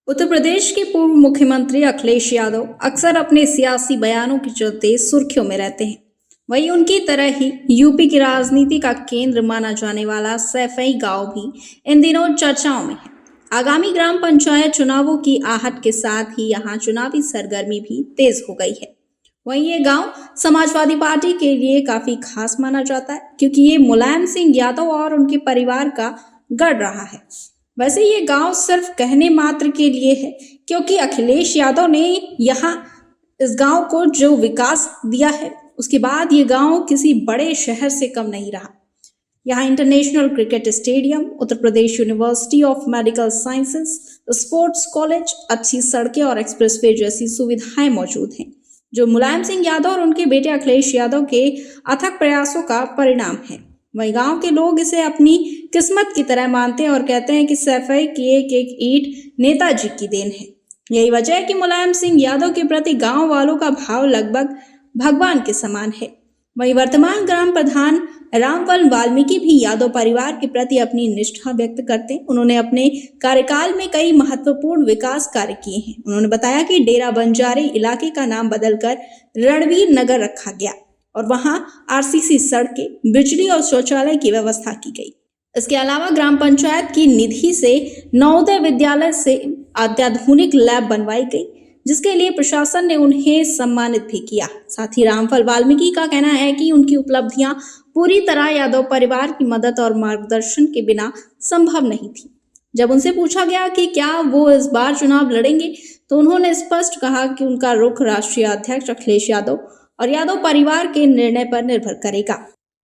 उत्तर प्रदेश के पूर्व मुख्यमंत्री अखिलेश यादव अक्सर अपने सियासी बयानों के चलते सुर्खियों में रहते हैं। वहीं उनकी तरह ही यूपी की राजनीति का केंद्र माना जाने वाला सैफई गांव भी इन दिनों चर्चाओं में है। आगामी ग्राम पंचायत चुनावों की आहट के साथ ही यहां चुनावी सरगर्मी भी तेज हो गई है। वहीं ये गांव समाजवादी पार्टी के लिए काफी खास माना जाता है, क्योंकि ये मुलायम सिंह यादव और उनके परिवार का गढ़ रहा है। वैसे ये गांव सिर्फ कहने मात्र के लिए है, क्योंकि अखिलेश यादव ने यहाँ इस गांव को जो विकास दिया है, उसके बाद ये गांव किसी बड़े शहर से कम नहीं रहा। यहाँ international cricket stadium, Uttar Pradesh university of medical sciences, sports college, अच्छी सड़कें और एक्सप्रेसवे जैसी सुविधाएं मौजूद हैं, जो मुलायम सिंह यादव और उनके बेटे अखिलेश यादव के अथक प्रयासों का परिणाम है। वहीं गांव के लोग इसे अपनी किस्मत की तरह मानते हैं और कहते हैं कि सैफई की एक एक ईंट नेताजी की देन है। यही वजह है कि मुलायम सिंह यादव के प्रति गांव वालों का भाव लगभग भगवान के समान है। वहीं वर्तमान ग्राम प्रधान रामफल वाल्मीकि भी यादव परिवार के प्रति अपनी निष्ठा व्यक्त करते हैं। उन्होंने अपने कार्यकाल में कई महत्वपूर्ण विकास कार्य किए हैं। उन्होंने बताया कि डेरा बंजारे इलाके का नाम बदलकर रणवीर नगर रखा गया और वहां आरसीसी सड़कें, बिजली और शौचालय की व्यवस्था की गई। इसके अलावा ग्राम पंचायत की निधि से नवोदय विद्यालय से अत्याधुनिक लैब बनवाई गई, जिसके लिए प्रशासन ने उन्हें सम्मानित भी किया। साथ ही रामफल वाल्मीकि का कहना है कि उनकी उपलब्धियां पूरी तरह यादव परिवार की मदद और मार्गदर्शन के बिना संभव नहीं थी। जब उनसे पूछा गया कि क्या वो इस बार चुनाव लड़ेंगे, तो उन्होंने स्पष्ट कहा कि उनका रुख राष्ट्रीय अध्यक्ष अखिलेश यादव और यादव परिवार के निर्णय पर निर्भर करेगा।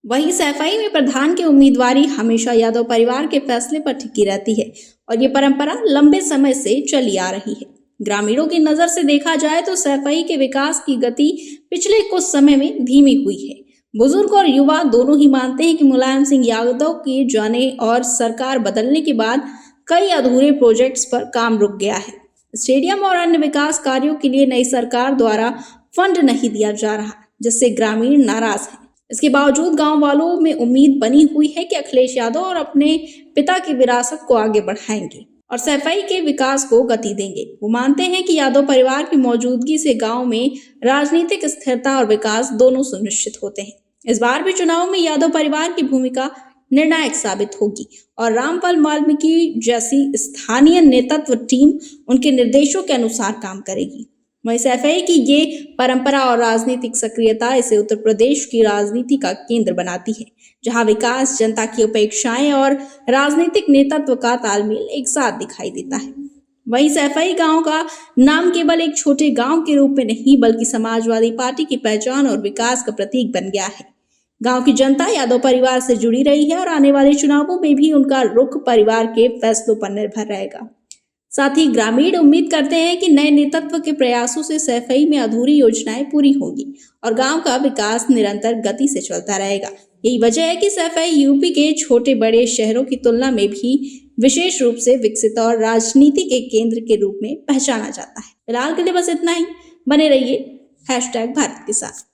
वहीं सैफई में प्रधान की उम्मीदवारी हमेशा यादव परिवार के फैसले पर टिकी रहती है और ये परंपरा लंबे समय से चली आ रही है। ग्रामीणों की नजर से देखा जाए तो सैफई के विकास की गति पिछले कुछ समय में धीमी हुई है। बुजुर्ग और युवा दोनों ही मानते हैं कि मुलायम सिंह यादव के जाने और सरकार बदलने के बाद कई अधूरे प्रोजेक्ट्स पर काम रुक गया है। स्टेडियम और अन्य विकास कार्यों के लिए नई सरकार द्वारा फंड नहीं दिया जा रहा, जिससे ग्रामीण नाराज हैं। इसके बावजूद गांव वालों में उम्मीद बनी हुई है कि अखिलेश यादव और अपने पिता की विरासत को आगे बढ़ाएंगे और सैफई के विकास को गति देंगे। वो मानते हैं कि यादव परिवार की मौजूदगी से गांव में राजनीतिक स्थिरता और विकास दोनों सुनिश्चित होते हैं। इस बार भी चुनाव में यादव परिवार की भूमिका निर्णायक साबित होगी और रामफल वाल्मीकि जैसी स्थानीय नेतृत्व टीम उनके निर्देशों के अनुसार काम करेगी। वहीं सैफई की ये परंपरा और राजनीतिक सक्रियता इसे उत्तर प्रदेश की राजनीति का केंद्र बनाती है, जहां विकास, जनता की अपेक्षाएं और राजनीतिक नेतृत्व का तालमेल एक साथ दिखाई देता है। वहीं सैफई गांव का नाम केवल एक छोटे गांव के रूप में नहीं, बल्कि समाजवादी पार्टी की पहचान और विकास का प्रतीक बन गया है। गांव की जनता यादव परिवार से जुड़ी रही है और आने वाले चुनावों में भी उनका रुख परिवार के फैसलों पर निर्भर रहेगा। साथ ही ग्रामीण उम्मीद करते हैं कि नए नेतृत्व के प्रयासों से सैफई में अधूरी योजनाएं पूरी होंगी और गांव का विकास निरंतर गति से चलता रहेगा। यही वजह है कि सैफई यूपी के छोटे बड़े शहरों की तुलना में भी विशेष रूप से विकसित और राजनीति के केंद्र के रूप में पहचाना जाता है। फिलहाल के लिए बस इतना ही। बने रहिए #भारत के साथ।